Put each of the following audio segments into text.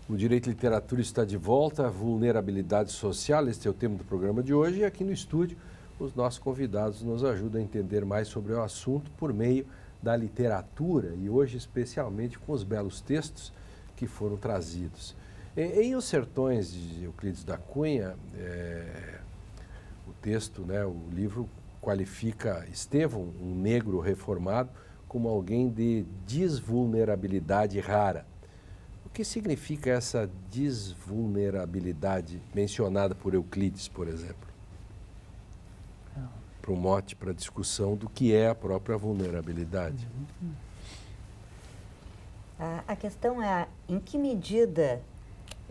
O Direito e Literatura está de volta, vulnerabilidade social, este é o tema do programa de hoje, e aqui no estúdio os nossos convidados nos ajudam a entender mais sobre o assunto por meio da literatura e hoje especialmente com os belos textos que foram trazidos. Em Os Sertões de Euclides da Cunha, o texto, o livro qualifica Estevão, um negro reformado, como alguém de desvulnerabilidade rara. O que significa essa desvulnerabilidade mencionada por Euclides, por exemplo? Para um mote, para a discussão do que é a própria vulnerabilidade. A questão é em que medida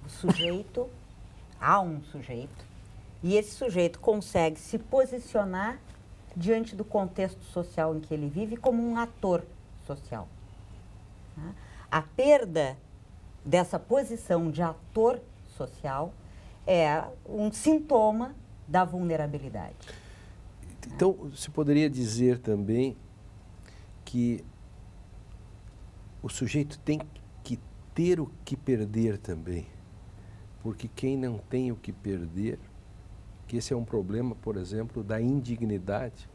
o sujeito, há um sujeito, e esse sujeito consegue se posicionar diante do contexto social em que ele vive como um ator social. A perda dessa posição de ator social é um sintoma da vulnerabilidade. Então, se poderia dizer também que o sujeito tem que ter o que perder também, porque quem não tem o que perder, que esse é um problema, por exemplo, da indignidade.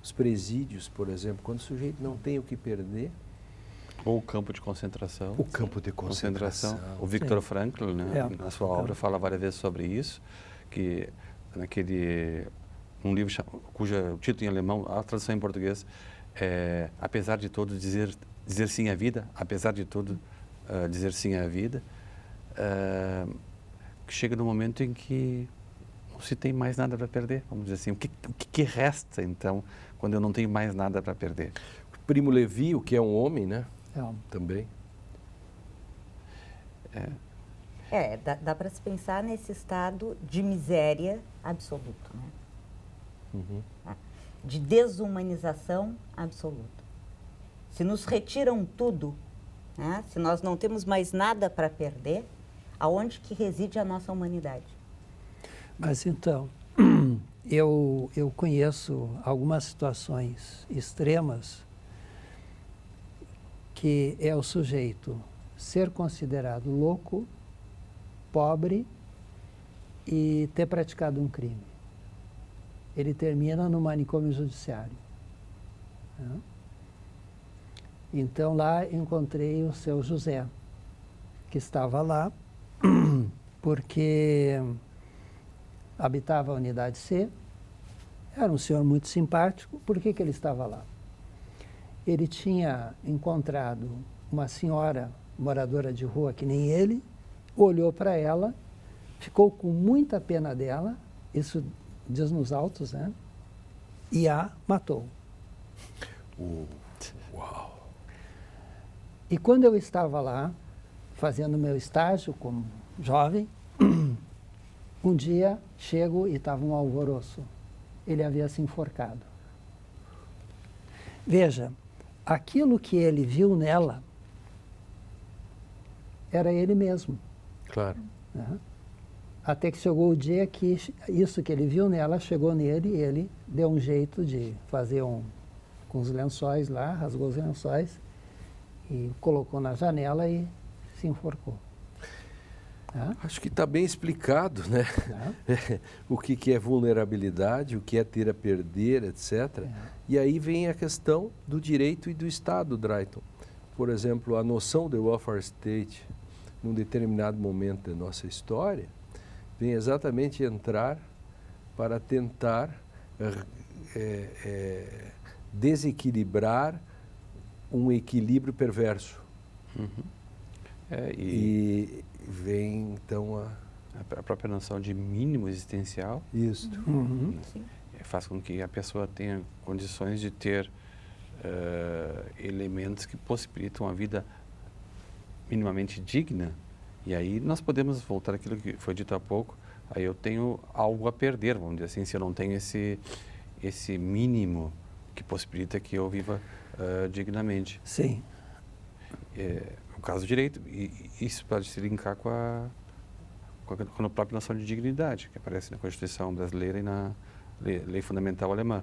Os presídios, por exemplo, quando o sujeito não tem o que perder. Ou o campo de concentração. O campo de concentração. O Viktor Frankl, na sua obra, fala várias vezes sobre isso, que um livro cujo título em alemão, a tradução em português, é Apesar de Tudo, dizer sim à vida, apesar de tudo, dizer sim à vida, que chega no momento em que não se tem mais nada para perder, vamos dizer assim. O que resta, então, quando eu não tenho mais nada para perder? Primo Levi, o que é um homem, também. Dá para se pensar nesse estado de miséria absoluto, de desumanização absoluta. Se nos retiram tudo, se nós não temos mais nada para perder, aonde que reside a nossa humanidade? Mas então, eu conheço algumas situações extremas que é o sujeito ser considerado louco, pobre e ter praticado um crime. Ele termina no manicômio judiciário. Então lá encontrei o seu José, que estava lá porque habitava a unidade C, era um senhor muito simpático. Por que ele estava lá? Ele tinha encontrado uma senhora moradora de rua que nem ele, olhou para ela, ficou com muita pena dela, isso diz nos autos, e a matou. Uau! E quando eu estava lá, fazendo meu estágio como jovem, um dia chego e estava um alvoroço. Ele havia se enforcado. Veja, aquilo que ele viu nela era ele mesmo. Claro. Até que chegou o dia que isso que ele viu nela chegou nele e ele deu um jeito de fazer com os lençóis lá, rasgou os lençóis e colocou na janela e se enforcou. Acho que está bem explicado, o que é vulnerabilidade, o que é ter a perder, etc. E aí vem a questão do direito e do Estado, Drayton. Por exemplo, a noção de welfare state, num determinado momento da nossa história, vem exatamente entrar para tentar desequilibrar um equilíbrio perverso. E vem, então, a própria noção de mínimo existencial. Isso. Faz com que a pessoa tenha condições de ter elementos que possibilitam a vida minimamente digna. E aí nós podemos voltar àquilo que foi dito há pouco. Aí eu tenho algo a perder, vamos dizer assim, se eu não tenho esse mínimo que possibilita que eu viva dignamente. Sim. O caso do direito, e isso pode se linkar com a própria noção de dignidade, que aparece na Constituição brasileira e na Lei Fundamental Alemã.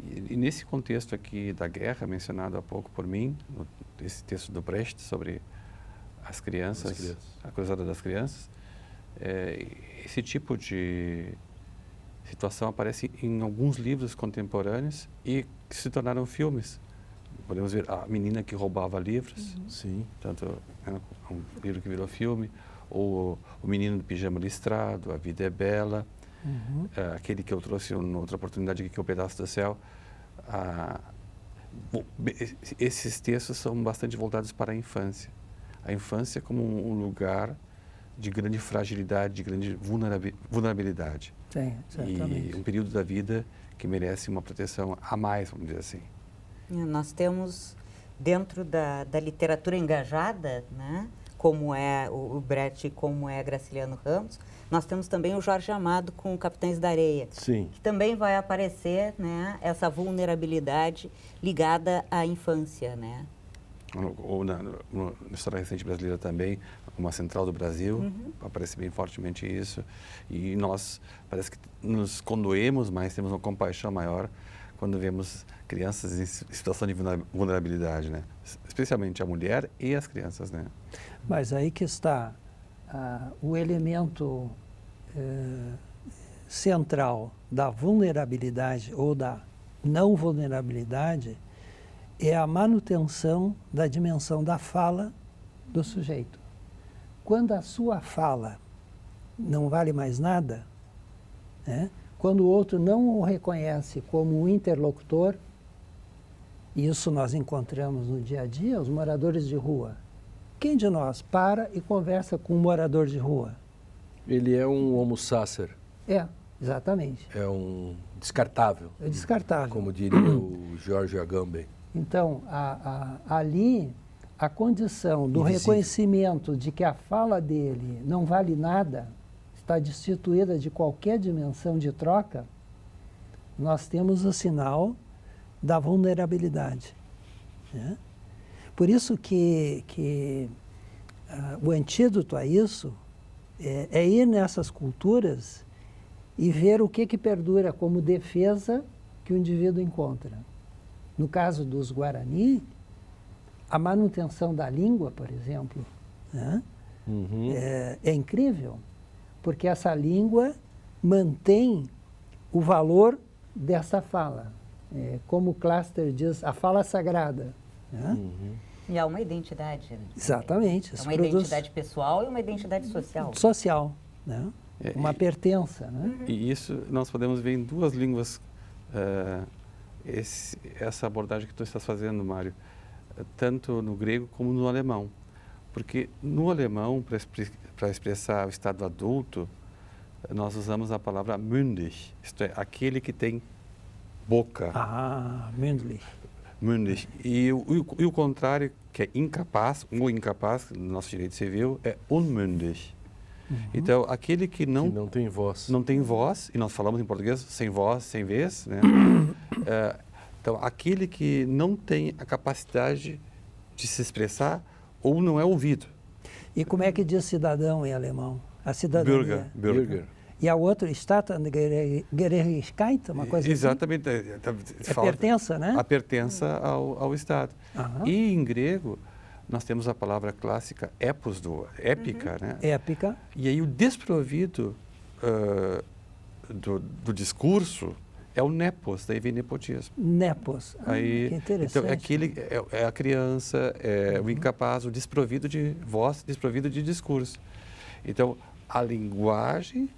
E nesse contexto aqui da guerra, mencionado há pouco por mim, esse texto do Brecht sobre as crianças, a cruzada das crianças, esse tipo de situação aparece em alguns livros contemporâneos e que se tornaram filmes. Podemos ver A Menina que Roubava Livros, Sim. tanto um livro que virou filme, ou O Menino do Pijama Listrado, A Vida é Bela, aquele que eu trouxe em outra oportunidade aqui, que é O Pedaço do Céu. Esses textos são bastante voltados para a infância. A infância como um lugar de grande fragilidade, de grande vulnerabilidade. Sim, certamente. E um período da vida que merece uma proteção a mais, vamos dizer assim. Nós temos, dentro da literatura engajada, né, como é o Brecht e como é Graciliano Ramos, nós temos também o Jorge Amado com Capitães da Areia. Sim. Que também vai aparecer, né, essa vulnerabilidade ligada à infância, né? Ou na história recente brasileira também, uma Central do Brasil, aparece bem fortemente isso. E nós, parece que nos condoemos mais, temos uma compaixão maior quando vemos crianças em situação de vulnerabilidade, né? Especialmente a mulher e as crianças, né? Mas aí que está o elemento central da vulnerabilidade ou da não vulnerabilidade é a manutenção da dimensão da fala do sujeito. Quando a sua fala não vale mais nada, né? Quando o outro não o reconhece como um interlocutor, e isso nós encontramos no dia a dia, os moradores de rua. Quem de nós para e conversa com um morador de rua? Ele é um homo sacer. Exatamente. É um descartável. É descartável. Como diria o George Agamben. Então, ali, a condição do Invisível. reconhecimento de que a fala dele não vale nada, está destituída de qualquer dimensão de troca, nós temos o sinal da vulnerabilidade, né? Por isso que o antídoto a isso é ir nessas culturas e ver o que perdura como defesa que o indivíduo encontra. No caso dos Guarani, a manutenção da língua, por exemplo, né? É incrível, porque essa língua mantém o valor dessa fala. Como o Cluster diz, a fala sagrada, né? E há uma identidade. Exatamente. É uma identidade pessoal e uma identidade social. Social, né? Uma pertença, né? E isso nós podemos ver em duas línguas, essa abordagem que tu estás fazendo, Mário, tanto no grego como no alemão. Porque no alemão, para expressar o estado adulto, nós usamos a palavra mündig, isto é, aquele que tem boca. Mündlich. Mündig. E o contrário, que é incapaz, o incapaz, no nosso direito civil, é unmündig. Então, aquele que não tem voz. Não tem voz, e nós falamos em português sem voz, sem vez, né? Então, aquele que não tem a capacidade de se expressar ou não é ouvido. E como é que diz cidadão em alemão? A cidadania. Bürger. E a outra, Staatsangehörigkeit, uma coisa Exatamente. assim? Pertença, né? A pertença ao Estado. E em grego, nós temos a palavra clássica epos, épica, né? Épica. E aí o desprovido do discurso é o nepos, daí vem nepotismo. Nepos. Aí, que interessante. Então, é a criança, o incapaz, o desprovido de voz, desprovido de discurso. Então, a linguagem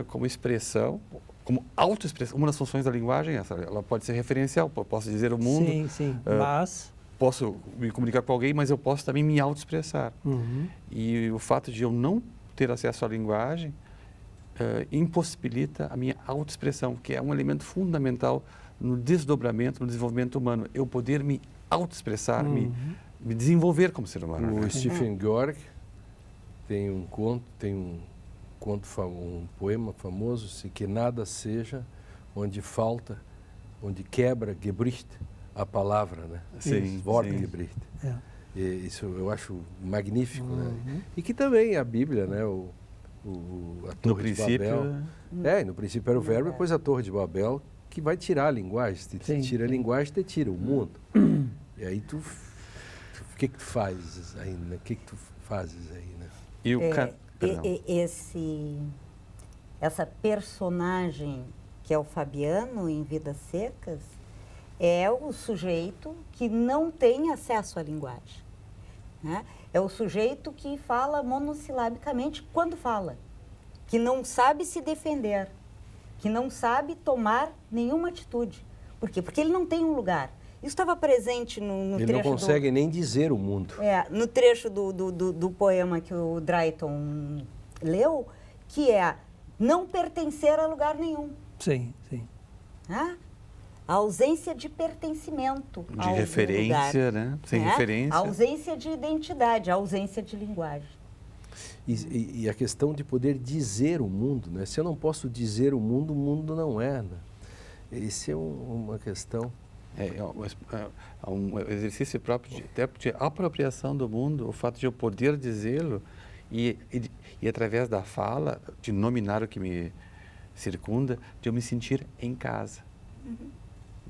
como expressão, como autoexpressão, uma das funções da linguagem é essa, ela pode ser referencial, posso dizer o mundo. Sim, mas... Posso me comunicar com alguém, mas eu posso também me autoexpressar. E o fato de eu não ter acesso à linguagem impossibilita a minha autoexpressão, que é um elemento fundamental no desdobramento, no desenvolvimento humano. Eu poder me autoexpressar, me desenvolver como ser humano. O Stephen Georg tem um poema famoso, se que nada seja onde falta, onde quebra, Gebricht, a palavra, né? Sim, Wortgebricht. Isso eu acho magnífico, né? E que também a Bíblia, né? A Torre de Babel. No princípio era o verbo, depois a Torre de Babel, que vai tirar a linguagem. Se te tira a linguagem, te tira o mundo. E aí o que tu faz ainda? O que tu fases aí, né? E o Perdão. Essa personagem que é o Fabiano em Vidas Secas é o sujeito que não tem acesso à linguagem, né? É o sujeito que fala monossilabicamente quando fala, que não sabe se defender, que não sabe tomar nenhuma atitude. Por quê? Porque ele não tem um lugar. Isso estava presente no Ele trecho não consegue nem dizer o mundo. no trecho do poema que o Drayton leu, que é não pertencer a lugar nenhum. Sim, sim. Né? A ausência de pertencimento. De a algum referência, lugar, né? Sem né? referência. A ausência de identidade, a ausência de linguagem. E a questão de poder dizer o mundo, né? Se eu não posso dizer o mundo não é, né? Esse é uma questão. É um exercício próprio de apropriação do mundo, o fato de eu poder dizê-lo e através da fala, de nominar o que me circunda, de eu me sentir em casa.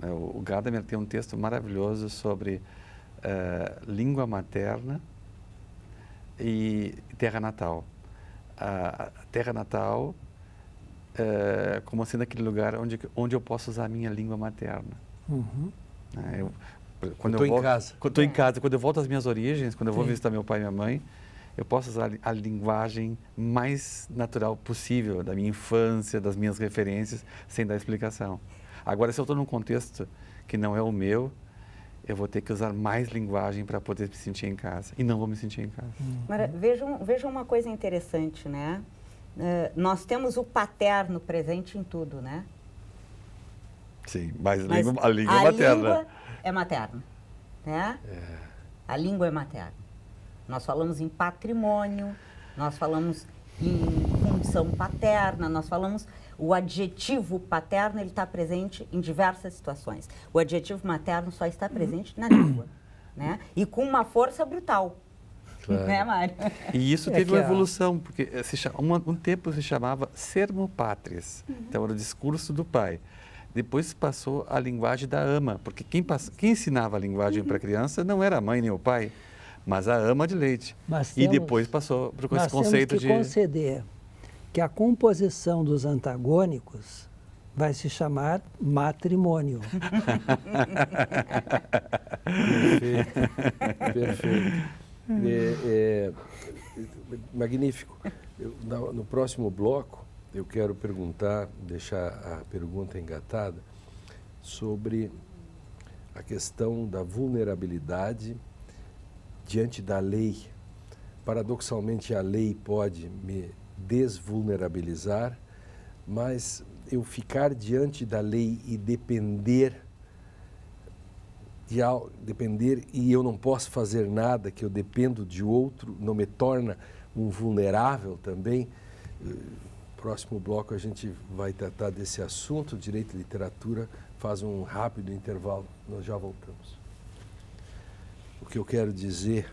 O Gadamer tem um texto maravilhoso sobre língua materna e terra natal. A terra natal como sendo aquele lugar onde eu posso usar a minha língua materna. Uhum. Quando eu estou em casa. Quando estou em casa, quando eu volto às minhas origens, quando eu vou visitar meu pai e minha mãe, eu posso usar a linguagem mais natural possível da minha infância, das minhas referências, sem dar explicação. Agora, se eu estou num contexto que não é o meu, eu vou ter que usar mais linguagem para poder me sentir em casa. E não vou me sentir em casa. Mas vejam uma coisa interessante, né? Nós temos o paterno presente em tudo, né? Sim, mas Mas a língua é materna. A língua é materna, né? A língua é materna. Nós falamos em patrimônio, nós falamos em função paterna, nós falamos... O adjetivo paterno, ele está presente em diversas situações. O adjetivo materno só está presente na língua, né? E com uma força brutal. Claro. Né, Mário? E isso teve uma evolução, porque um tempo se chamava sermo patris. Então, era o discurso do pai. Depois passou a linguagem da ama, porque quem ensinava a linguagem para a criança não era a mãe nem o pai, mas a ama de leite. E depois passou para esse conceito de... Nós temos que conceder que a composição dos antagônicos vai se chamar matrimônio. Perfeito. Magnífico. No próximo bloco, eu quero deixar a pergunta engatada sobre a questão da vulnerabilidade diante da lei. Paradoxalmente, a lei pode me desvulnerabilizar, mas eu ficar diante da lei e depender e eu não posso fazer nada, que eu dependo de outro, não me torna um vulnerável também. Próximo bloco a gente vai tratar desse assunto, Direito e Literatura, faz um rápido intervalo, nós já voltamos. O que eu quero dizer...